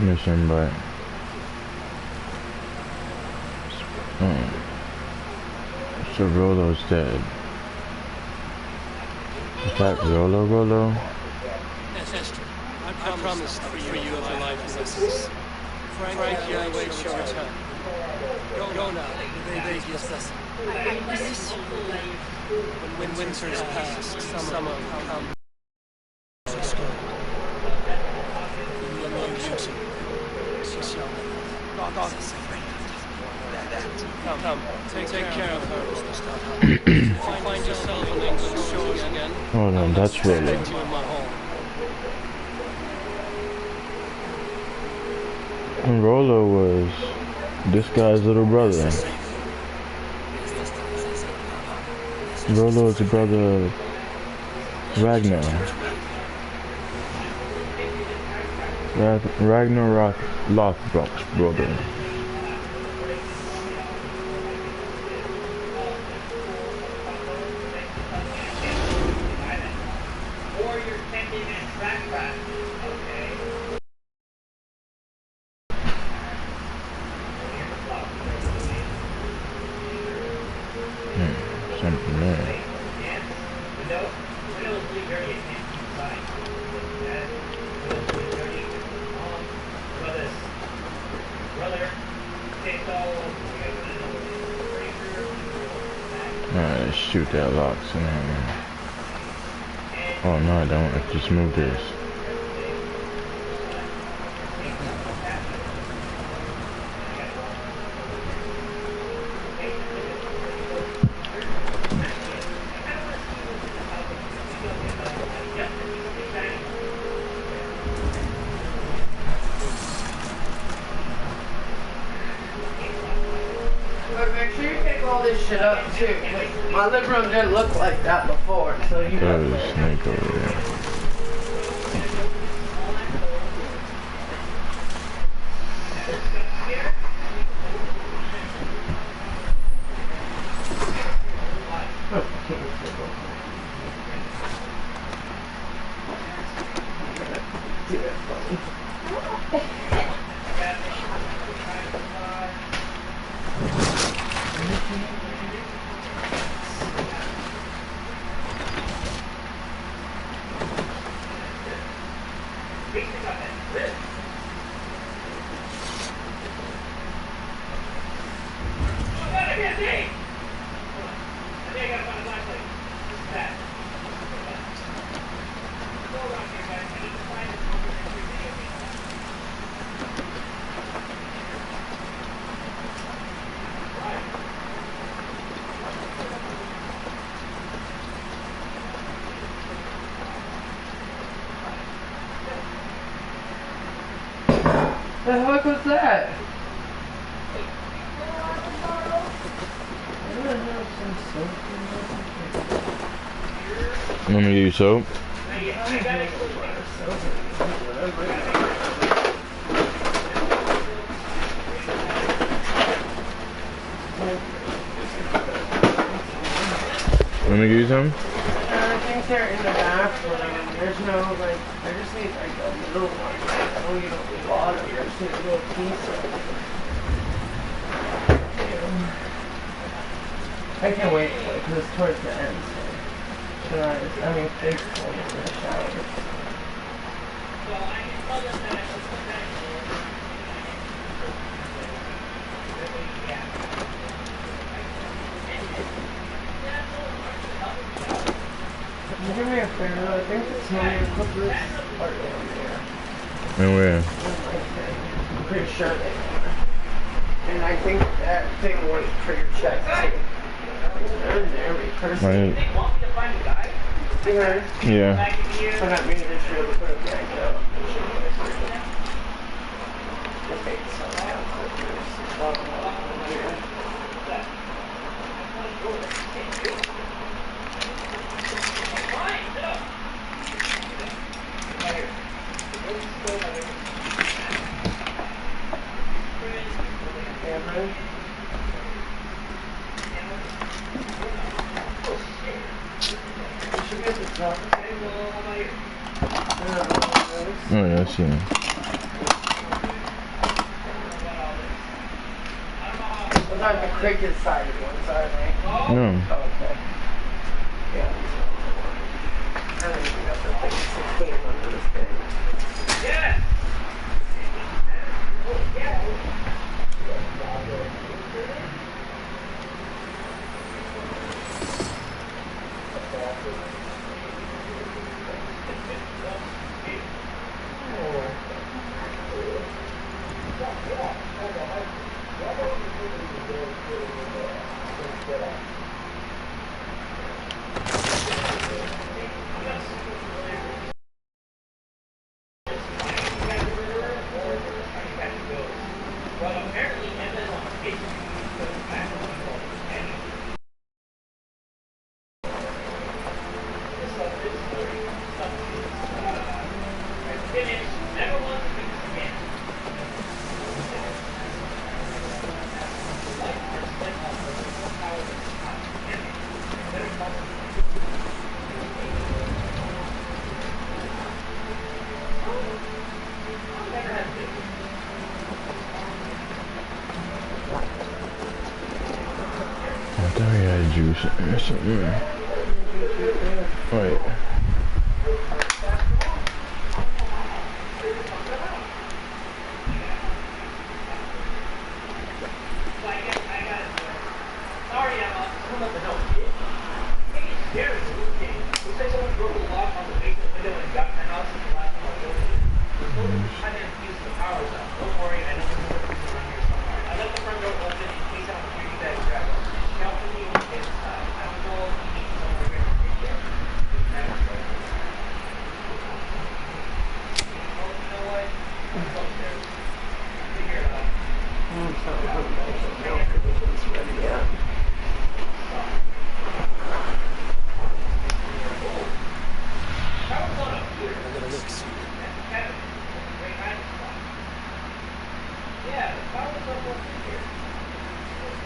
mission, but so Rolo's dead. Is that Rolo? Esther, I promise for you of a life lessons. Frankie, I wait your return. Go now. They give blessing. I miss you. When winter is past, summer will come. Come, take care of her. Find yourself on England's shores again. Oh no, that's Rolo. And Rolo was this guy's little brother. Rolo is the brother of Ragnar. Ragnar Lothbrok's brother. Something there. Alright, shoot that locks in there. Oh no, I don't. I just move this. Up too. My living room didn't look like that before, so you There's a snake over there. The heck was that? Let me use soap. Let me use them. I think they're in the bathroom. There's no, like, I just need, like, a little one. Oh, you don't need water. I just need a little piece of it. I can't wait, because it's towards the end, so. I mean, face cold in the shower. Give me a favor, I think the smelling clippers are down there. And where? I'm pretty sure they are. And I think that thing went for your check too. They're in every person. Yeah. So that means they should be able to put it back up. Oh yeah, I see him. not the cricket sided ones, are they? No. Okay. Yeah. I don't even know if they're like 16 under this thing. Yeah! I thought we had juice or something. Wait.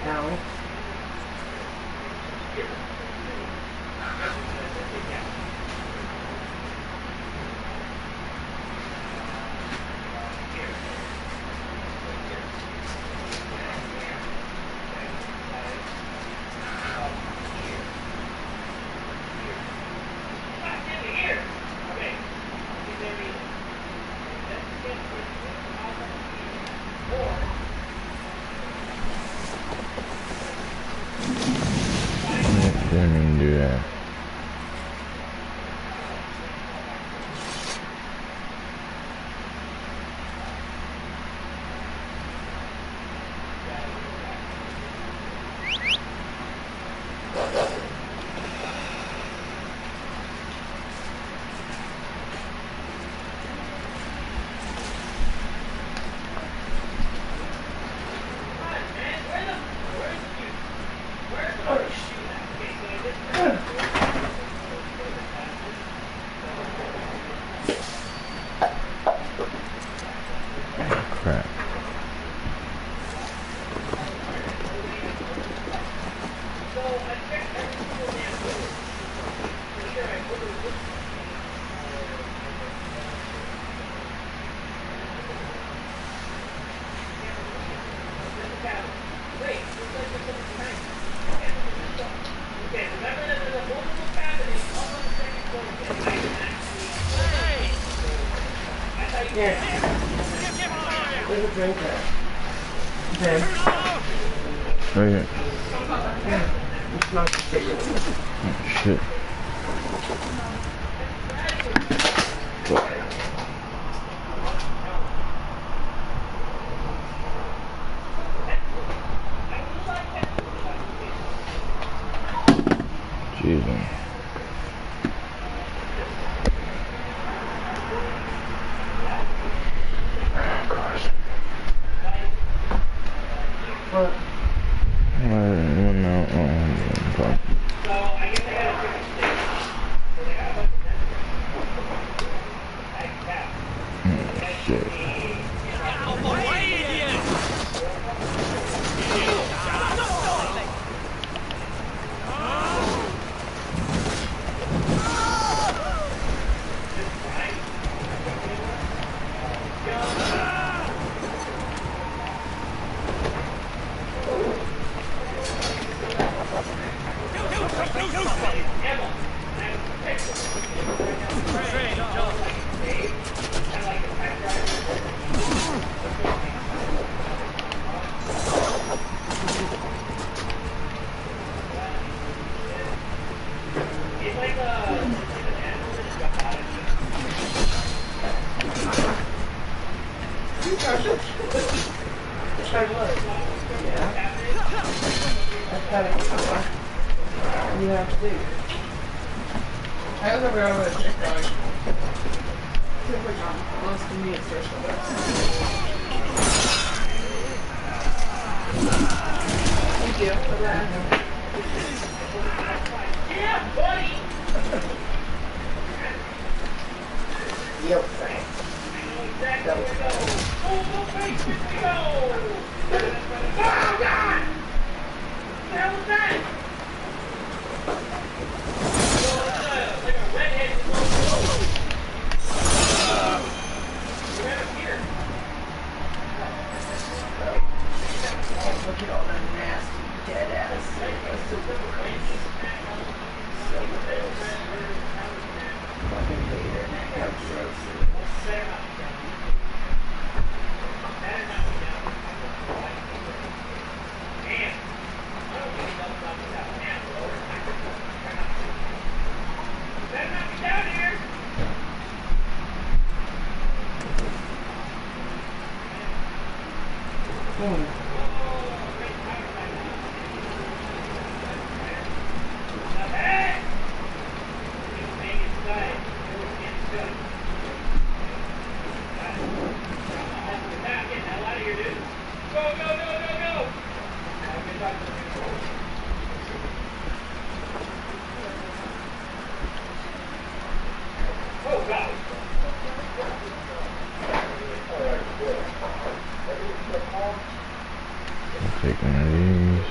No. Didn't even do that. Crap. Yeah. There's a drink there. Okay. Okay. It's not the cigarette. Oh, shit. Jesus. Oh, gosh. What? I would. Yeah. That's gotta be fun. You have to do. I was over on the TikTok. TikTok wants to be a social Thank you for that. Yeah, buddy! Yep, thanks. That was Oh, God! What the hell was that? Like a redhead right up here. Oh, look at all that nasty dead ass. Fucking hate it. How gross it is. I'll take one of these.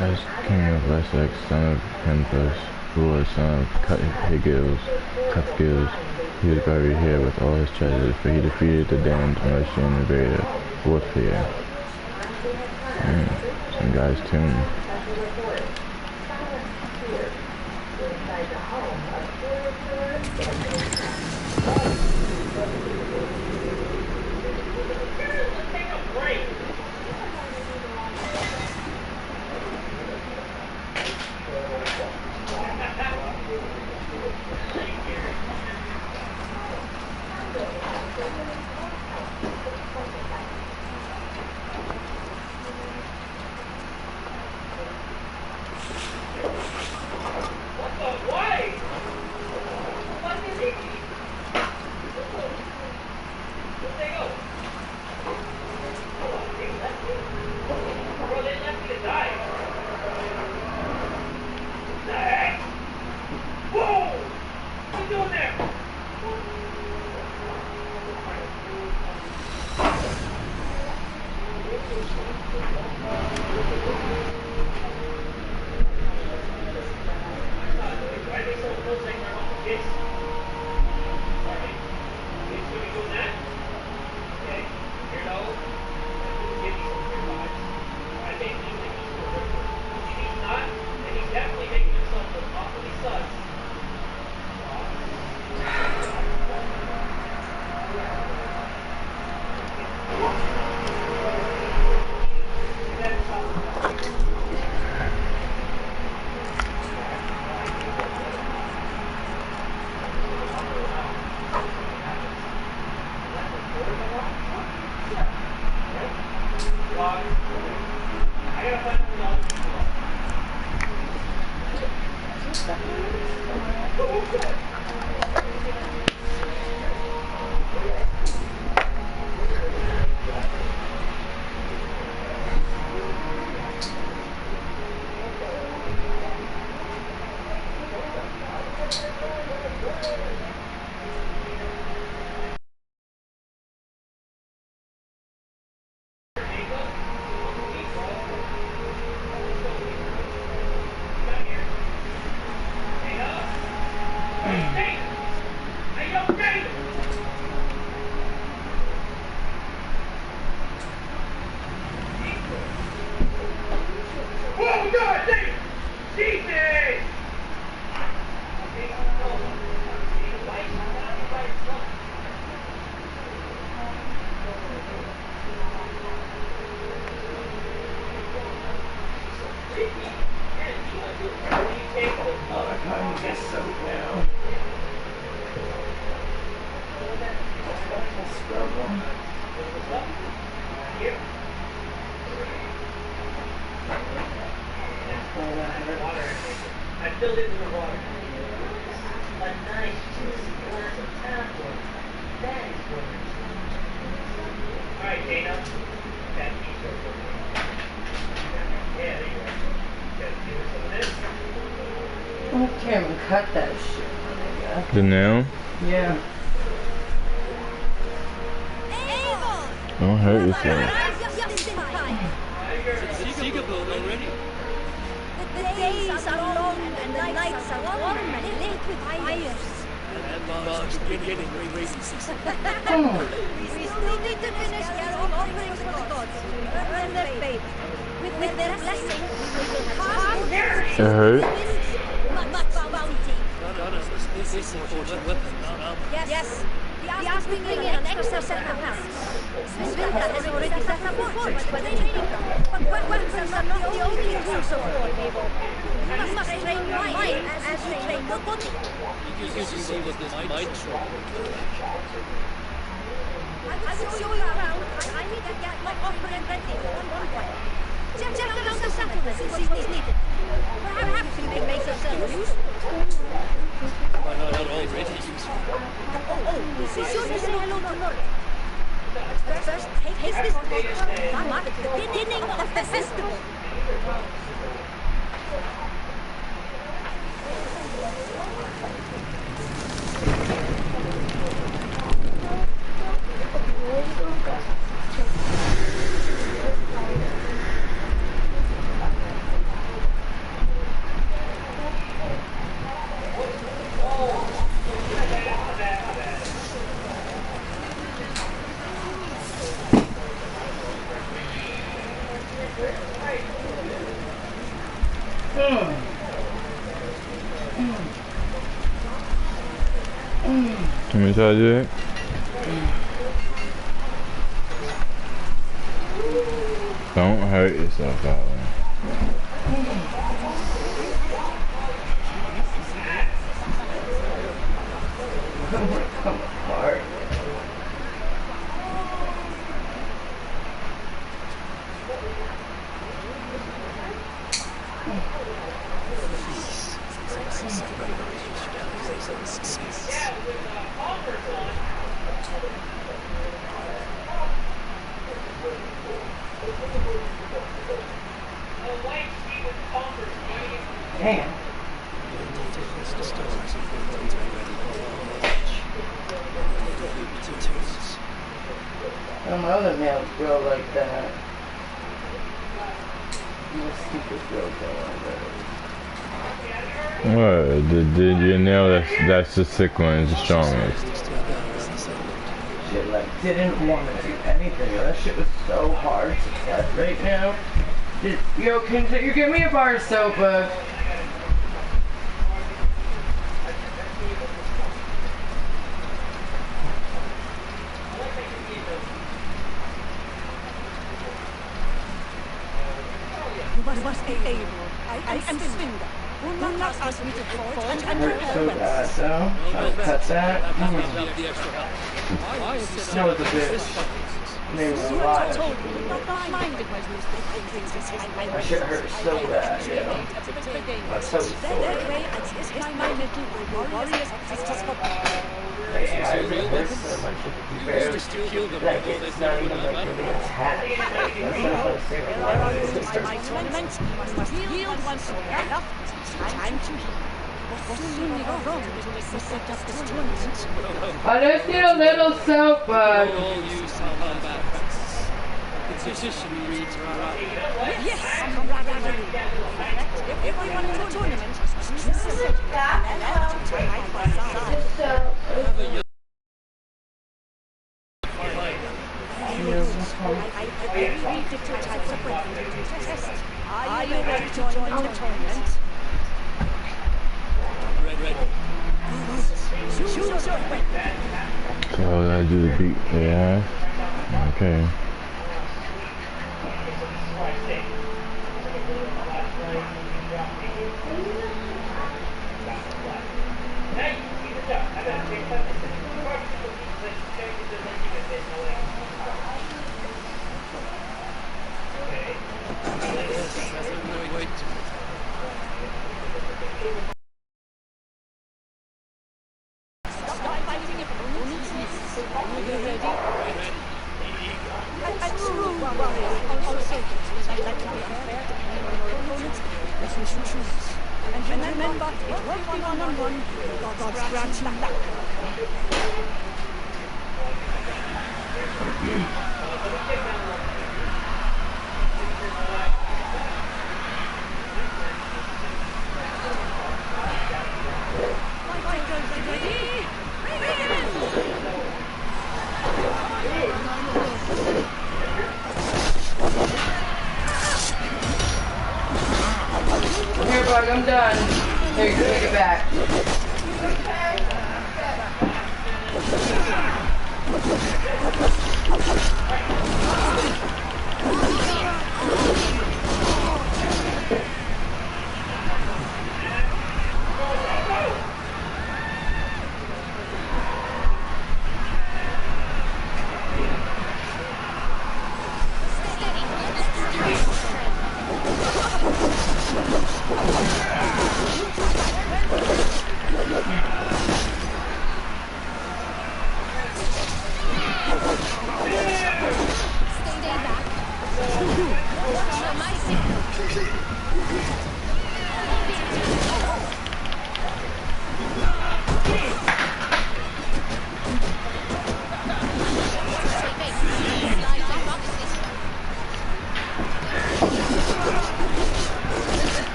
As king of Wessex, son of Penthus, ruler, son of Cuthgills, he was buried here with all his treasures, for he defeated the Danes, Mercia, and invaded Warfare. Some guy's tomb. Oh, I kind of get soaked now. Struggle. I filled it with water. A nice juicy glass of tap water. That is what it is. Alright, Dana. That piece of water. Yeah, there you go. Gotta give her some of this. I can't even cut that shit. The nail? Yeah. Don't hurt yourself. Already? The days are long and the nights are warm and lit with fires. And Mark's beginning crazy season. We still need to finish our offerings for the gods. Earn their favor. With their blessing, we will cast It hurt? much bounty. This is fortune weapon. Yes. The ass bring in an extra set of hands. Svinda has already set up fortress by the training ground. But weapons are not the only tools of war, people. You must train your mind as you train your body. You can see what this mind train. I will show you around. I need to get my offering ready for one point. Check around the settlement and see what's needed. Perhaps you can make yourself useful. Why not already useful? Be sure to say hello to Norrie. First, take this book and mark the beginning of the festival. Let me try to do it. Don't hurt yourself that way. Come apart. Damn. Oh, my other nails grow like that. My stupid grow What? Did your nail? That's the sick one. It's the strongest. Shit, like, didn't want to do anything. That shit was so hard to cut right now. Yo, can you give me a bar of soap, You must be able. I am Svinda. Will not ask me to forge and hurt so bad, though. Trying to cut that. The extra help. That was a bitch. Maybe a lot. My shit hurts so bad, you know. My so sore. My eyes hurt so much. You barely, like, it's not even like really attached. That's not how to say it. It's just Time to heal. What soon we go wrong until we set up this tournament? I just need a little soap, All use some bad practices. The position reads right. Yes, camaraderie. If we want a tournament, this is it. Have a young I read different types of weapons to test. Are you ready to join the tournament? Ready. Choose your weapon. So I do the beat. Yeah. Okay. And remember, it won't be one-on-one. God's grant that. Here, bud, I'm done. Here, you can take it back.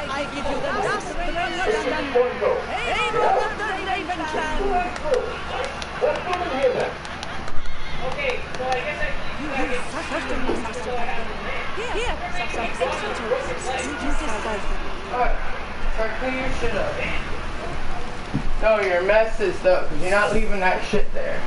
I give you the dust thrown at them. Hey, the Raven clan. Okay, so I guess Alright, clean your shit up. No, your mess is though, because you're not leaving that shit there.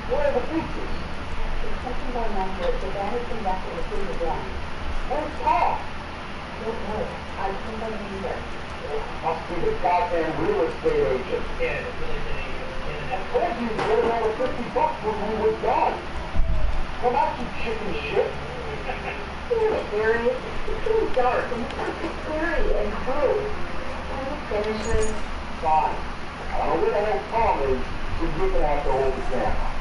What are the features? It's something going on here. The damage from that to the food of death. Where's Paul? I don't know. I can't find him either. Must be the goddamn real estate agent. Yeah, the real estate agent. I told you to get another $50 when we were done. Come out, you chicken shit. You're serious? It's too dark and it's not too scary and cold. Can you finish this? Fine. I don't know where the hell Tom is. He's looking at the whole camera.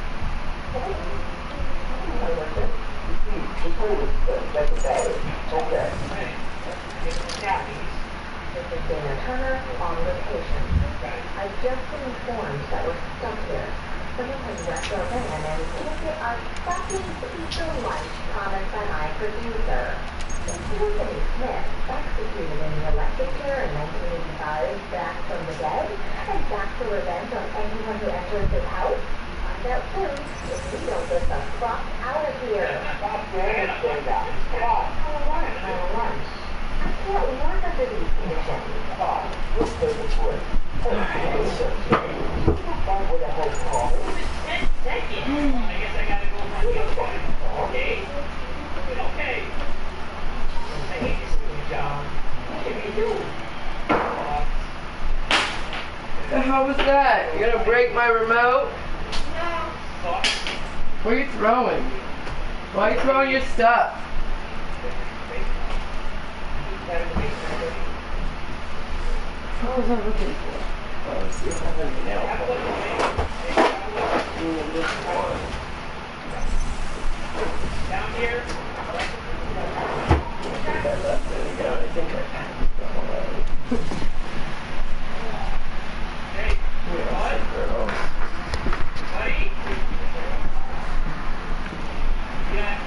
Just hold it. That's about it. Okay. Dana Turner on location. I've just been informed that we're stuck here. Someone has wrecked our van and it are fucking piece of lunch, comments by my producer. Anthony Smith executed in the election. picture in 1985, Back from the Dead, and back for revenge on anyone who enters his house? Find out soon if we don't get the fuck out of here. Stop there and stand up. Come on. I'll lunch. I can't work under these conditions. Fine. We'll stay this way. Find where the hell's called. 10 seconds. I guess I gotta go find the other one. Okay? Okay. I hate this new job. What do you do? The hell was that? You gonna break my remote? No. What are you throwing? Why are you throwing your stuff? What was I looking for? Oh, let's see if I have any nail Down here. There we go. I think I packed them already. Hey, Yeah, girls. buddy. Yeah.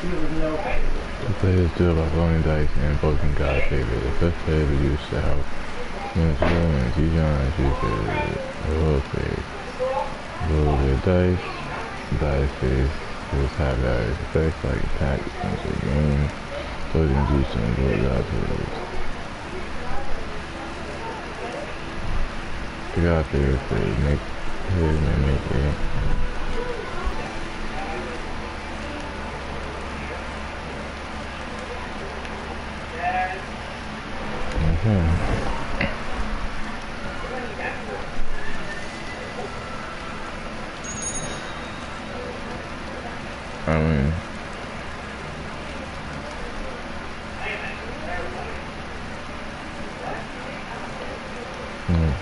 The players do about rolling dice and invoking God's favor. The first player to use the house. When it's rolling, each on you roll phase. Roll their dice. Dice phase will have various effects like attack, defensive game, closing juice, and roll God's favors. The God's favor phase make it. I mean,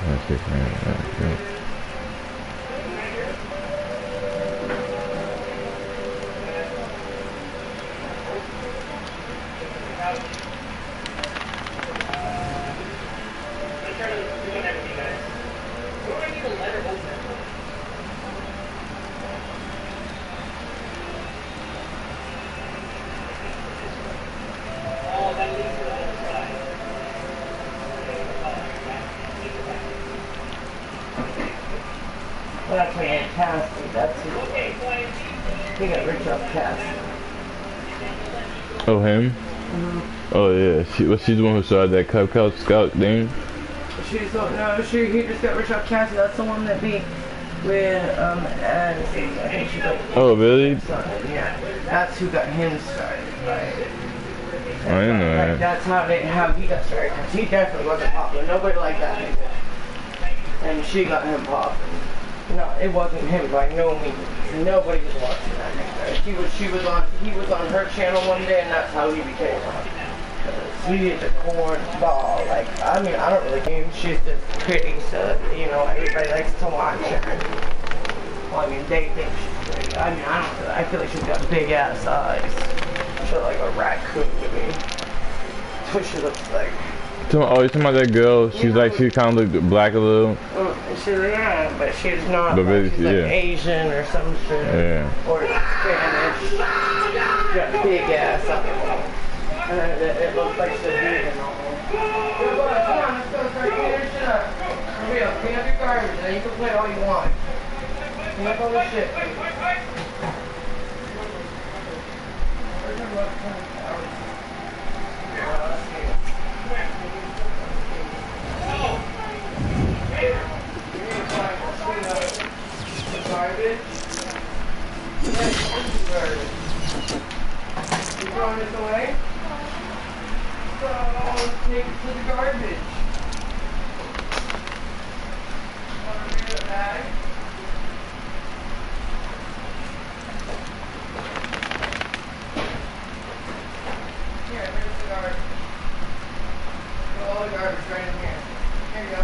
that's it, man. That's my Aunt Cassie. That's who. He got rich off Cassie. Oh, him? Oh yeah, she's the one who started that Cub Scout thing. He just got rich off Cassie. That's the one that beat with Addison. I think she got. Oh really? Yeah, that's who got him started. Right? I didn't know that. That's how he got started. Cause he definitely wasn't popular. Nobody liked that nigga. And she got him popping. No, it wasn't him by no means. Nobody was watching that nigga. He was on her channel one day, and that's how he became popular. He is a cornball. Like, I mean, I don't really think she's just pretty, so, you know, everybody likes to watch her. Well, I mean, they think she's pretty. I mean, I feel like she's got big ass eyes. She's like a raccoon to me. That's what she looks like. Oh, you talking about that girl? She's like, she kind of looked black a little. Yeah, but she's not. But like, she's yeah. like Asian or some shit. Yeah. Or Spanish. She's got big ass eyes. It looks like she's vegan almost. Come on, let's go start cleaning your shit up. For real, clean up your garbage, and then you can play all you want. Clean up all the shit. Garbage. You throwing this away? So, take it to the garbage. Want to read a bag? Here, here's the garbage. Put all the garbage right in here. Here you go.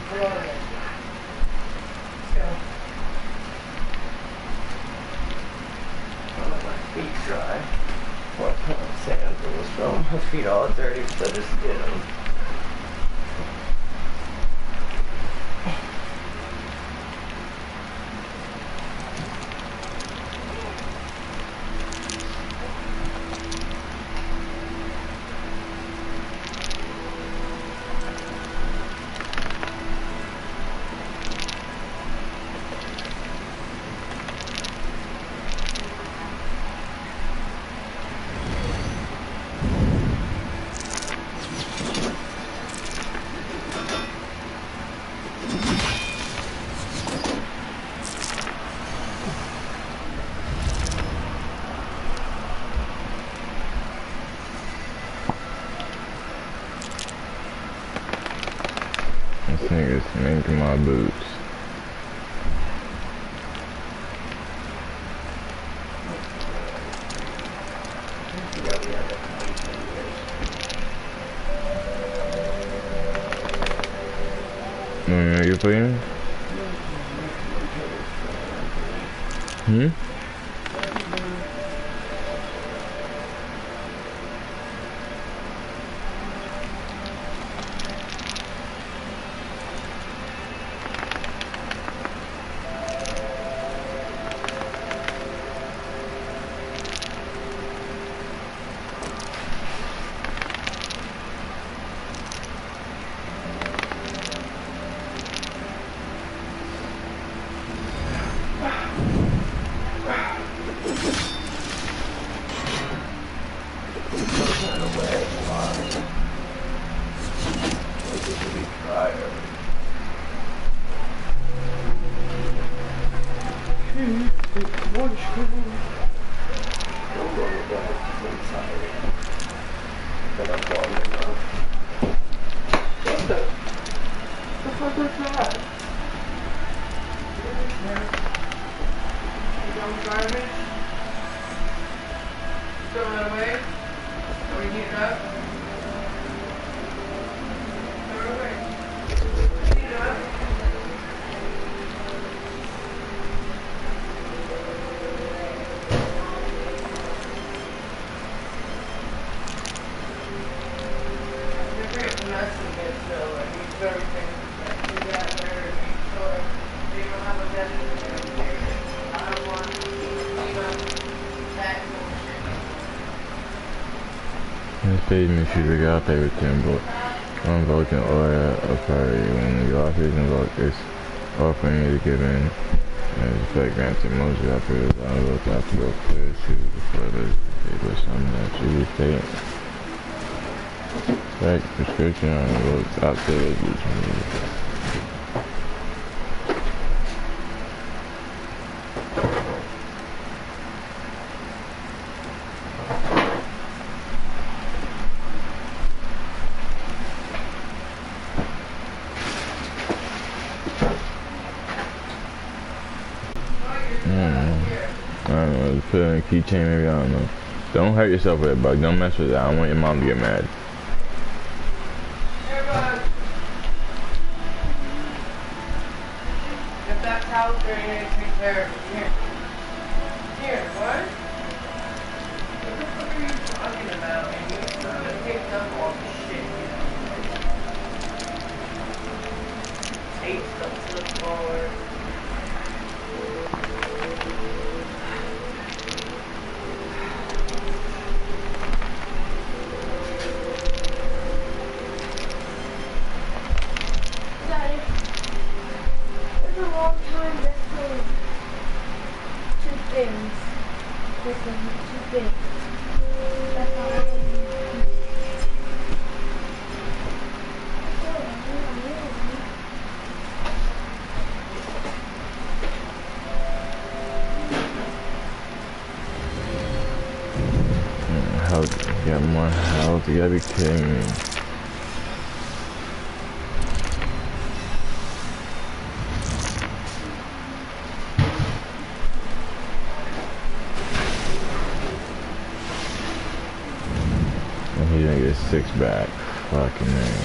Put it all in there. Let's go. I'll let my feet dry. What kind of sand was from? My feet all dirty, so I just did them. This nigga's making my boots. You want me to make it for you? Hmm? This page makes sure they got everything, but I'm voting order of party when the office invoke this offering you to give in. As a fact, granted, most of our peers are looked after those players too before they was something that you would take. Fact, prescription on the road out there is usually. I don't know, put it in a keychain maybe, I don't know. Don't hurt yourself with it, Buck. Don't mess with it. I don't want your mom to get mad. Here, bud. If that's how they're going to take care of it. Here. Here, what? What the fuck are you talking about? And you picked up all the shit, you know? Take stuff to the floor. Got more health, you gotta be kidding me. And he's gonna get 6 back. Fucking man.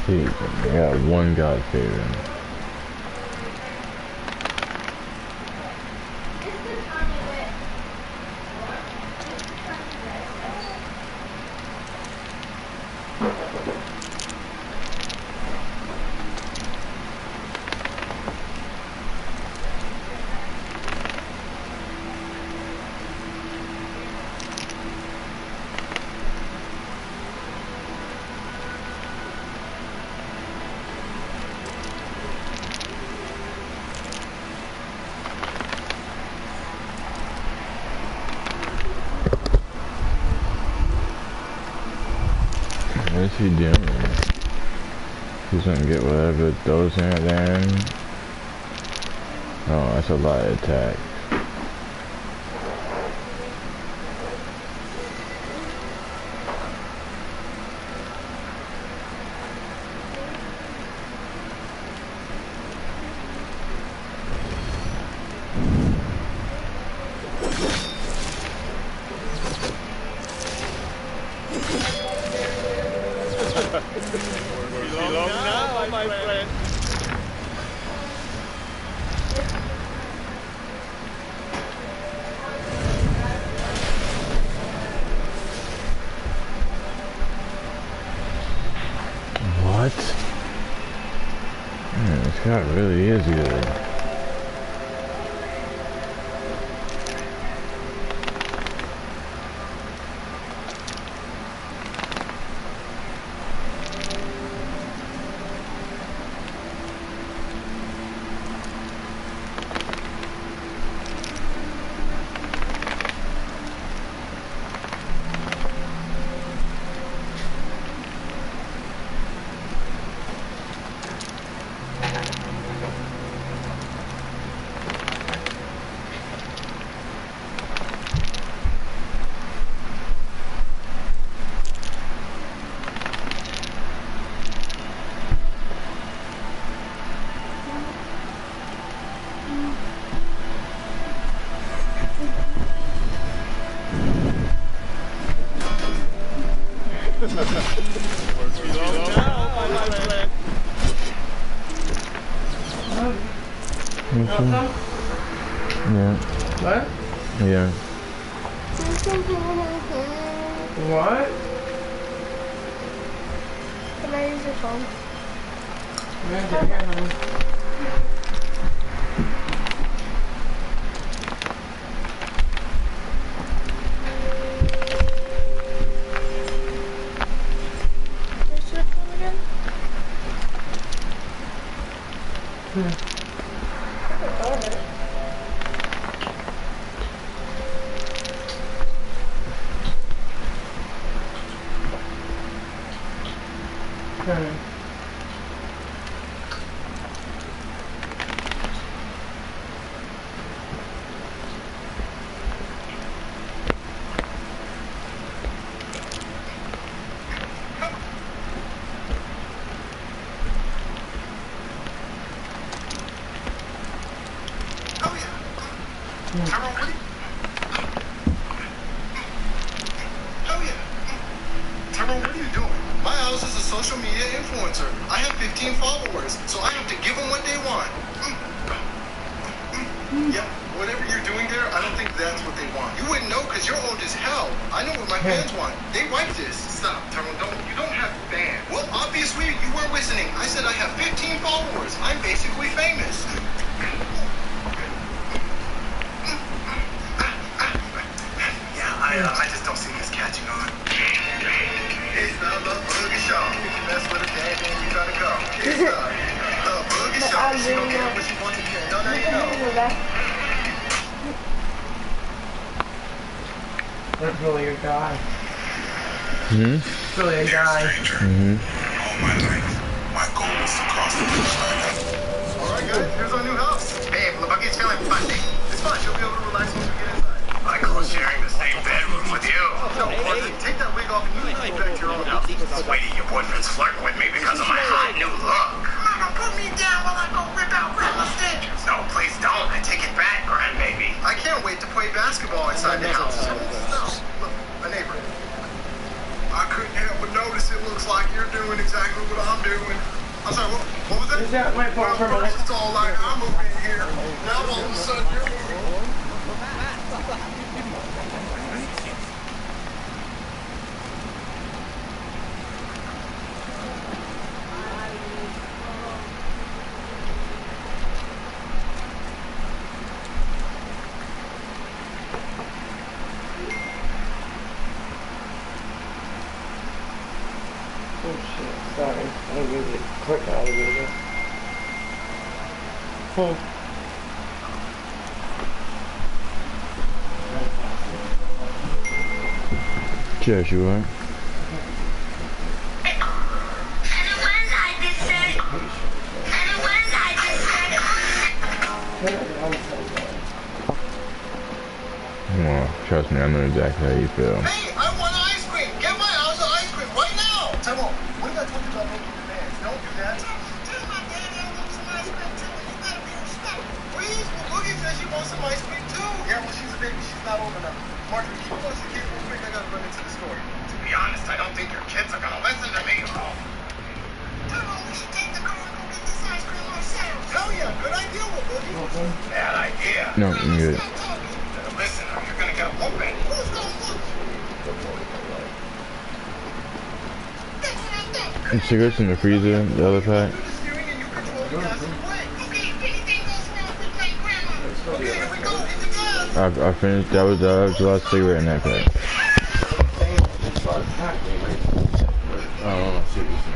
I got one God favor. What's he doing? He's gonna get whatever those in there. Oh, that's a lot of attack. Long now, my friend. What? Man, this guy really is good. Works me long now, my friend. Yeah. What? Yeah. What? Can I use your phone? Where's your phone again? Tyrone, what are you doing? Miles is a social media influencer. I have 15 followers, so I have to give them what they want. Yep, whatever you're doing there, I don't think that's what they want. You wouldn't know because you're old as hell. I know what my fans want. They like this. Stop, Tyrone, you don't have fans. Well, obviously, you weren't listening. I said I have 15 followers. I'm basically famous. I just don't see this catching on. It's the Boogie Show. If you mess with a dad, then you gotta go. It's the Boogie Show. She don't care what she wants to hear. No, you know. That's really a guy. Mm-hmm. Really a guy. Mm-hmm. All my life, my goal is to cross the finish line. Alright guys, here's our new house. Babe, the Bucky's feeling funny. It's fine, she'll be able to relax once we get inside. I call sharing the same bedroom with you. No, take that wig off and you can go back to your own house. Sweetie, your boyfriend's flirting with me because of my hot new look. Mama, put me down while I go rip out Grandma's stitches. No, please don't. I take it back, grandbaby. I can't wait to play basketball inside the house. No, look, my neighbor. I couldn't help but notice it looks like you're doing exactly what I'm doing. I'm sorry, what was that? Is that my phone for a minute? It's all like I'm moving here. Now all of a sudden you're moving. Oh shit, sorry. I didn't mean to click out of it. Yes, you are. Well, trust me, I know exactly how you feel. Hey, I want ice cream! Get my house of ice cream right now! Tyrone, what did I told you about making demands? Don't do that. Tell my daddy I want some ice cream too, and you better be respectful. Please, well, Boogie says she wants some ice cream too. Yeah, well, she's a baby, she's not old enough. Marjorie, can you watch the kids real quick? I gotta run into the store. To be honest, I don't think your kids are gonna listen to me. Tyrone, we should take the car and go get this ice cream ourselves. Hell yeah, good idea, Boogie. Bad idea. No, I'm good. Listen, or you're gonna get a whooping. Who's gonna whoop? Cigarettes in the freezer, the other pack. I finished. That was the last cigarette in that pack. Oh, seriously.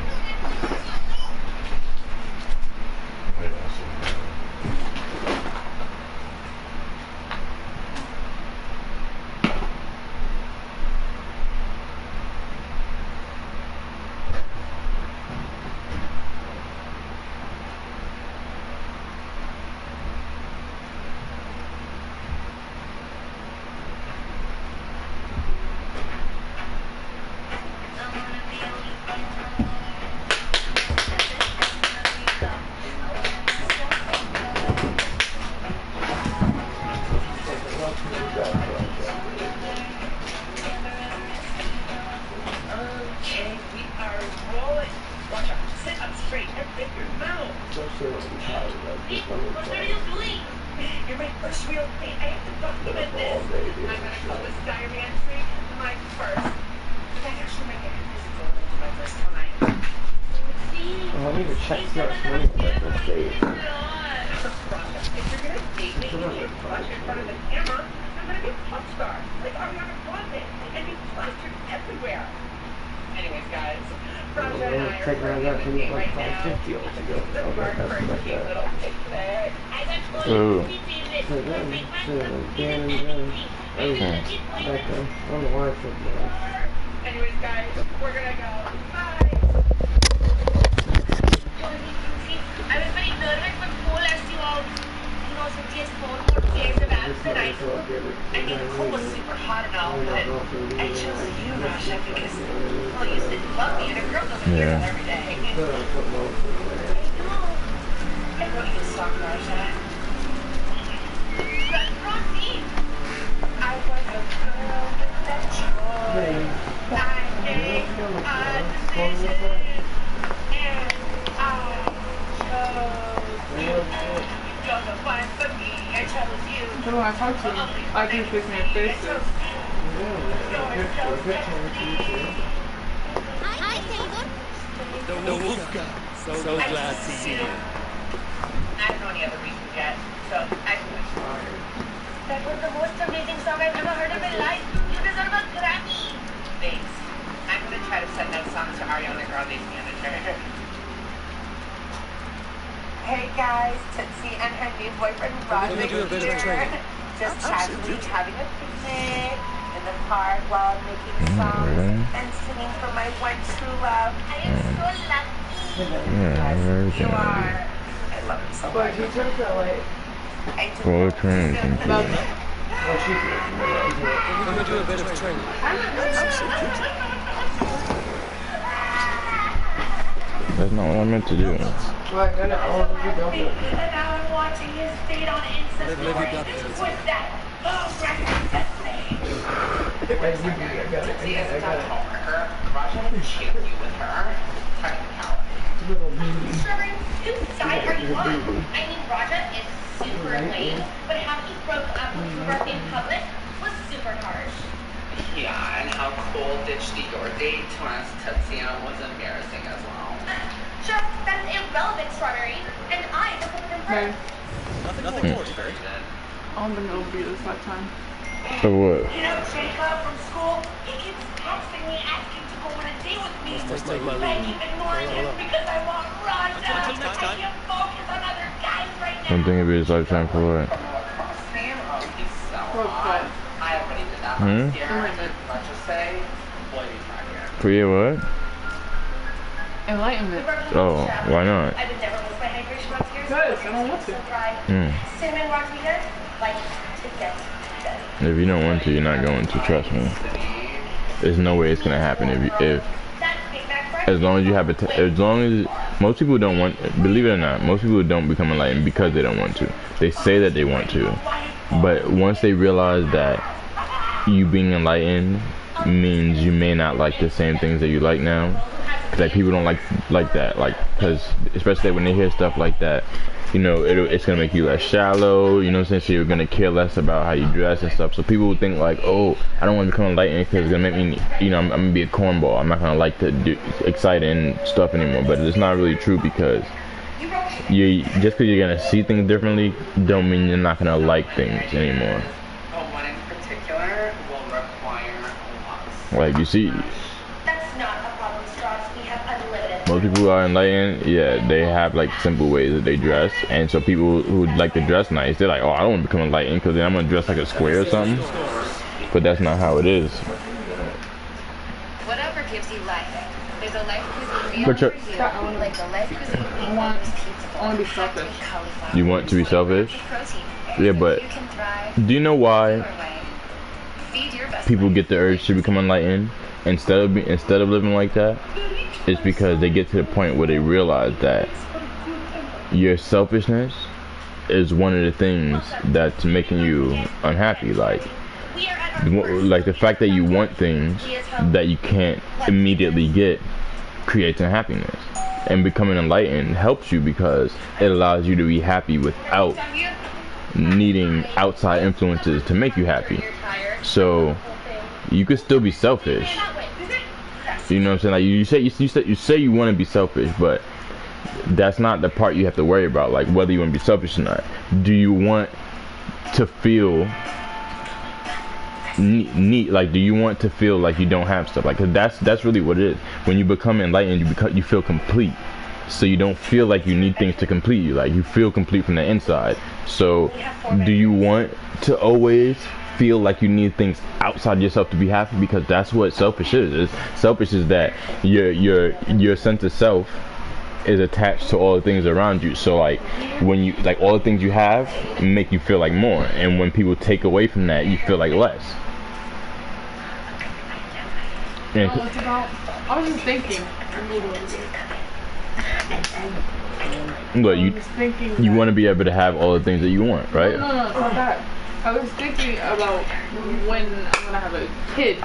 Get your mouth. Especially when I'm tired of that. Just let me What play. are you doing? You're my first real date. I have to document this. All day, dude. I'm gonna call this diary entry my first. That's actually my dad. This is going into my first time. See? Oh, I need to check so much money on that first date. If you're gonna date me, you need to flush in front of the camera. I'm gonna be a pop star, like Ariana Grande, and be plastered everywhere. Anyways, guys, Raja and I are currently on a date right now. The bar for a cute little picnic. Ooh. Anyways, guys, we're gonna go. Bye. I was very nervous but cool as you all, so just 4 more days of absence. I mean, Cole was super hot and all, but I chose you, Rasha, because, well, you said you love me, and a girl doesn't hear it every day. I know. I wrote you a song, Rasha. Rosie! I was a girl that chose. I made a decision, and I chose you. You're the one for me. I chose you. Who do I talk to? I can fix my face. Hi, Taylor. The wolf guy. So glad to see you. I don't know any other reasons yet, so I can wait. That was the most amazing song I've ever heard in my life. You deserve a Grammy. Thanks. I'm gonna try to send that song to Ariana Grande's manager. Hey guys, Tootsie and her new boyfriend Roger We're gonna do a bit of a here. training. Just casually having a picnic in the park while making songs and singing for my one true love. I am so lucky. Yes, you are. I love him so But much. he took that like, I just Well, training can be. well, she did. We're gonna do a bit of training. That's not what I meant to do. Well, then all of you don't do it. And now I'm watching his fate on Insta Let me story got this. with that record thing. Like, you do, I got it. See, as I a got it. homeworker, Raja can share you with her. Technicality. Little baby. Sherman, whose side are you on? I mean, Raja is super lame, but how he broke up with Brooke in public was super harsh. Yeah, and how Cole ditched your date to us Tootsie was embarrassing as well. Sure, that's irrelevant, Strawberry. And I was with him Okay. first. Nothing more, Terry. I'm gonna be this lifetime. So what? You know, Jacob from school, he keeps texting me asking to go on a date with me. Let's take my But I lead. keep ignoring him because I want Raja. I can't focus on other guys right now. One thing it'd be his lifetime for what? Broke what? I already did that Hmm? last year. Enlightenment. Let's just say, boy, he's not here. For you what? Enlightenment. Oh, why not? I would never miss my hydration once here. Good, I don't want to. Cinnamon margarita, like to get better. If you don't want to, you're not going to. Trust me. There's no way it's gonna happen if That Big Mac bread. as long as you have it. As long as most people don't want. Believe it or not, most people don't become enlightened because they don't want to. They say that they want to, but once they realize that you being enlightened means you may not like the same things that you like now. Like people don't like that, like, because especially when they hear stuff like that, you know, it's gonna make you less shallow. You know what I'm saying? So you're gonna care less about how you dress and stuff. So people would think like, oh, I don't want to become enlightened because it's gonna make me, you know, I'm gonna be a cornball. I'm not gonna like to do exciting stuff anymore. But it's not really true because you just because you're gonna see things differently, don't mean you're not gonna like things anymore. But one in particular will require lots. Like you see. That's not a problem, Straws. We have unlimited. Most people who are enlightened, yeah, they have like simple ways that they dress, and so people who like to dress nice, they're like, oh, I don't want to become enlightened because then I'm gonna dress like a square or something. But that's not how it is. Whatever gives you life. There's a life cuisine But meal you're- for you, like the life cuisine I want to be selfish. You want to be selfish? Yeah, but You can thrive do you know why your way. Feed your best people life. get the urge to become enlightened instead of living like that? It's because they get to the point where they realize that your selfishness is one of the things that's making you unhappy. Like the fact that you want things that you can't immediately get creates unhappiness. and becoming enlightened helps you because it allows you to be happy without needing outside influences to make you happy. So you could still be selfish. You know what I'm saying? Like you say you want to be selfish, but that's not the part you have to worry about. Like whether you want to be selfish or not. Do you want to feel neat? Like, do you want to feel like you don't have stuff? Like, 'cause that's really what it is. When you become enlightened, you feel complete. So you don't feel like you need things to complete you. Like you feel complete from the inside. So do you want to always feel like you need things outside yourself to be happy? Because that's what selfish is. Selfish is that your sense of self is attached to all the things around you. So like when you like all the things you have make you feel like more, and when people take away from that, you feel like less. And It's about, I was just thinking. but I was thinking you want to be able to have all the things that you want, right? No, it's not that. I was thinking about when I'm gonna have a kid.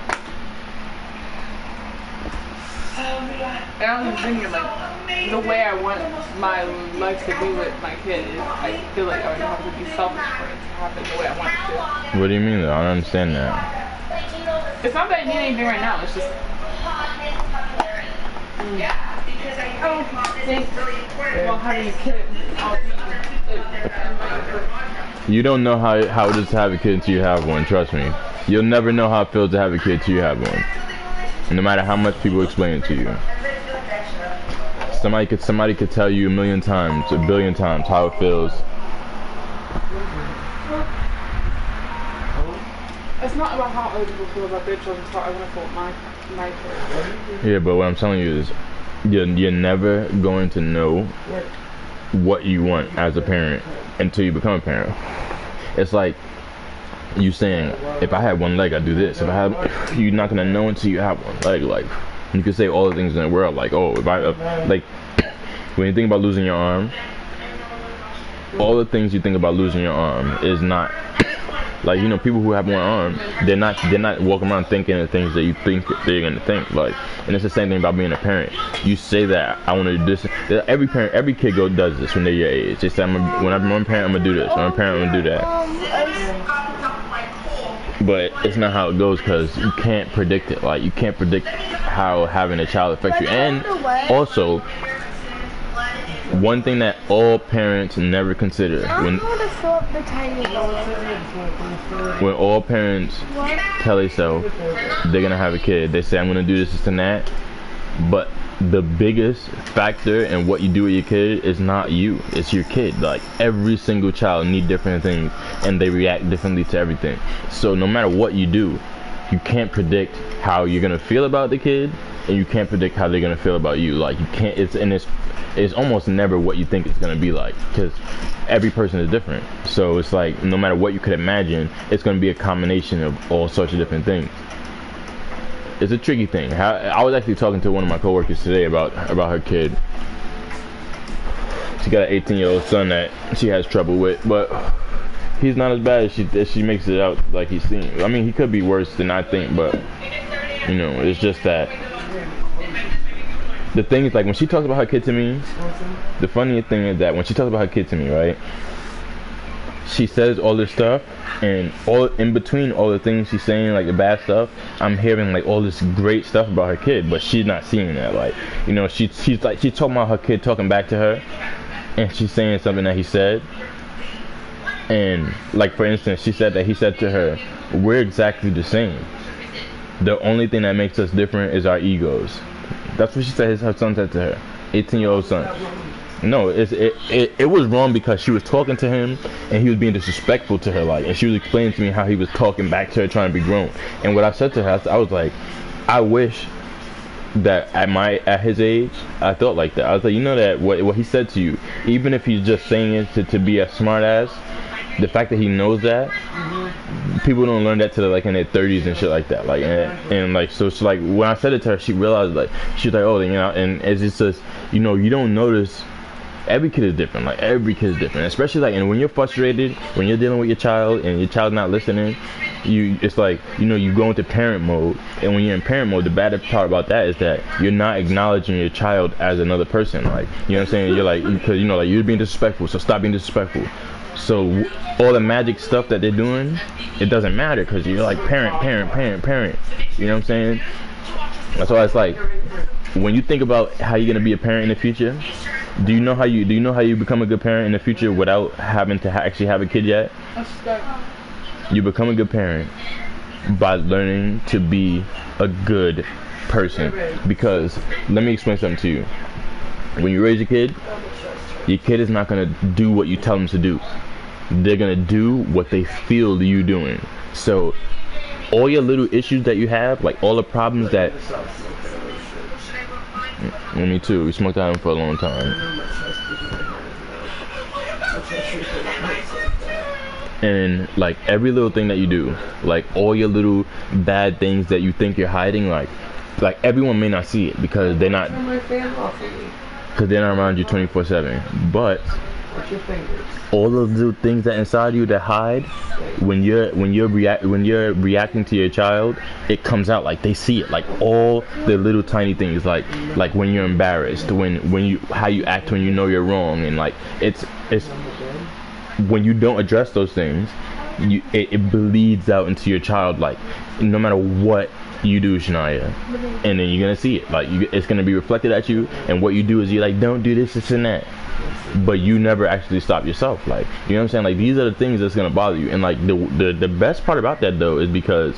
And I was thinking like the way I want my life to be with my kid is I feel like I would have to be selfish for it to happen the way I want it to. What do you mean though? I don't understand that. It's not that I need anything right now, it's just well, having a kid, You don't know how it is to have a kid until you have one. Trust me. You'll never know how it feels to have a kid until you have one. No matter how much people explain it to you. Somebody could tell you a million times, a billion times how it feels. it's not about how other people feel about their children, it's how I want to feel about my children. Yeah, but what I'm telling you is you're never going to know what you want as a parent until you become a parent. It's like you saying, if I had one leg, I'd do this. If I had, you're not gonna know until you have one leg. Like you can say all the things in the world, like, oh, if I like when you think about losing your arm, all the things you think about losing your arm is not like, you know, people who have one arm, they're not walking around thinking the things that you think they're gonna think. Like, and it's the same thing about being a parent. You say that I want to do this. Every kid does this when they're your age. They say, when I'm a parent, I'm gonna do this. When I'm a parent, I'm gonna do that. But it's not how it goes, because you can't predict it. Like, you can't predict how having a child affects you. And also, one thing that all parents never consider when all parents tell themselves they're gonna have a kid, they say, I'm gonna do this and that, but the biggest factor in what you do with your kid is not you, it's your kid. Like, every single child needs different things and they react differently to everything. So no matter what you do, you can't predict how you're gonna feel about the kid, and you can't predict how they're gonna feel about you. Like, you can't, it's almost never what you think it's gonna be like, because every person is different. So it's like, no matter what you could imagine, it's gonna be a combination of all sorts of different things. It's a tricky thing. I was actually talking to one of my coworkers today about her kid. She got an 18-year-old son that she has trouble with, but he's not as bad as she makes it out like he seems. I mean, he could be worse than I think, but you know, it's just that the thing is, like, when she talks about her kid to me, the funniest thing is that when she talks about her kid to me, right, she says all this stuff, and all in between all the things she's saying, like the bad stuff, I'm hearing like all this great stuff about her kid, but she's not seeing that. Like, you know, she's talking about her kid talking back to her, and she's saying something that he said. And like, for instance, she said that he said to her, we're exactly the same. The only thing that makes us different is our egos. That's what she said her son said to her. 18-year-old son. No, it was wrong because she was talking to him and he was being disrespectful to her, like, and she was explaining to me how he was talking back to her, trying to be grown. And what I said to her, I was like, I wish that at his age I thought like that. I was like, you know, that what he said to you, even if he's just saying it to be a smart ass, the fact that he knows that, people don't learn that till like in their 30s and shit like that. Like, and like, so it's like, when I said it to her, she realized, like, she's like, oh, you know, and it's just, you know, you don't notice every kid is different. Like every kid is different, especially like, and when you're frustrated, when you're dealing with your child and your child's not listening, it's like, you know, you go into parent mode. And when you're in parent mode, the bad part about that is that you're not acknowledging your child as another person. Like, you know what I'm saying? You're like, because, you know, like, you're being disrespectful, so stop being disrespectful. So all the magic stuff that they're doing, it doesn't matter because you're like parent. You know what I'm saying? That's why it's like, when you think about how you're gonna be a parent in the future, do you know how you become a good parent in the future without having to actually have a kid yet? You become a good parent by learning to be a good person. Because let me explain something to you. When you raise your kid is not gonna do what you tell them to do. They're gonna do what they feel you doing. So all your little issues that you have, like all the problems that, me too, we smoked out for a long time. And like every little thing that you do, like all your little bad things that you think you're hiding, like everyone may not see it because they're not around you 24/7. But all those little things that inside you that hide, when you're reacting to your child, it comes out. Like they see it, like all the little tiny things, like when you're embarrassed, when you how you act when you know you're wrong, and like it's when you don't address those things, it bleeds out into your child, like no matter what you do, Shania, and then you're gonna see it, like it's gonna be reflected at you, and what you do is you're like, don't do this and that, but you never actually stop yourself. Like, you know what I'm saying? Like, these are the things that's gonna bother you. And like the best part about that though is because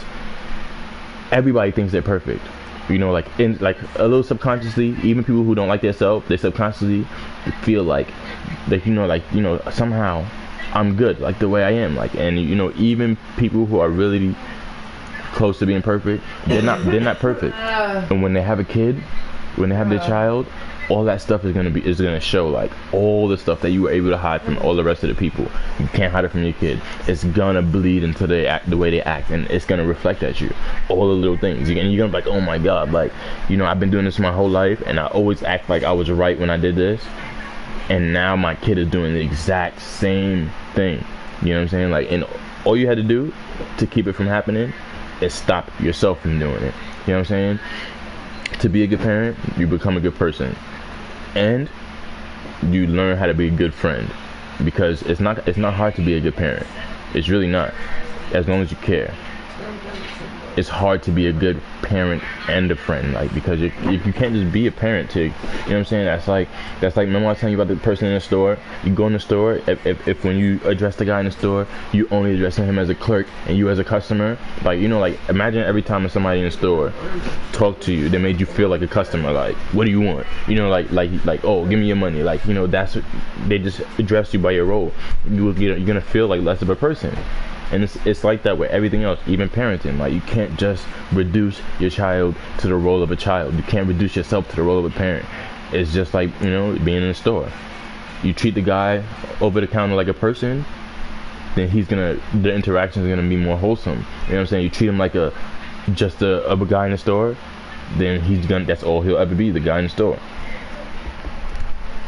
everybody thinks they're perfect, you know, like in like a little subconsciously, even people who don't like themselves, they subconsciously feel like somehow I'm good like the way I am. Like, and you know, even people who are really close to being perfect, they're not perfect. And when they have a kid, when they have their child, all that stuff is gonna show, like all the stuff that you were able to hide from all the rest of the people. You can't hide it from your kid. It's gonna bleed into the way they act, and it's gonna reflect at you. All the little things, and you're gonna be like, oh my god, like, you know, I've been doing this my whole life, and I always act like I was right when I did this, and now my kid is doing the exact same thing. You know what I'm saying? Like, and all you had to do to keep it from happening is stop yourself from doing it. You know what I'm saying? To be a good parent, you become a good person, and you learn how to be a good friend, because it's not hard to be a good parent. It's really not, as long as you care. It's hard to be a good parent and a friend, like, because you can't just be a parent to, you know what I'm saying? That's like remember I was telling you about the person in the store. You go in the store, if when you address the guy in the store, you only addressing him as a clerk and you as a customer, like, you know, like imagine every time somebody in the store talked to you, they made you feel like a customer, like, what do you want? You know, like oh, give me your money, like, you know, that's what they just address you by your role. You're gonna feel like less of a person. And it's like that with everything else, even parenting. Like, you can't just reduce your child to the role of a child. You can't reduce yourself to the role of a parent. It's just like, you know, being in a store. You treat the guy over the counter like a person, then the interactions are gonna be more wholesome. You know what I'm saying? You treat him like just a guy in the store, then that's all he'll ever be, the guy in the store.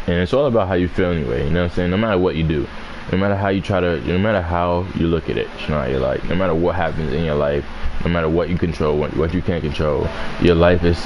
And it's all about how you feel anyway. You know what I'm saying? No matter what you do. No matter how you look at it, Shania, like, no matter what happens in your life, no matter what you control, what you can't control, your life is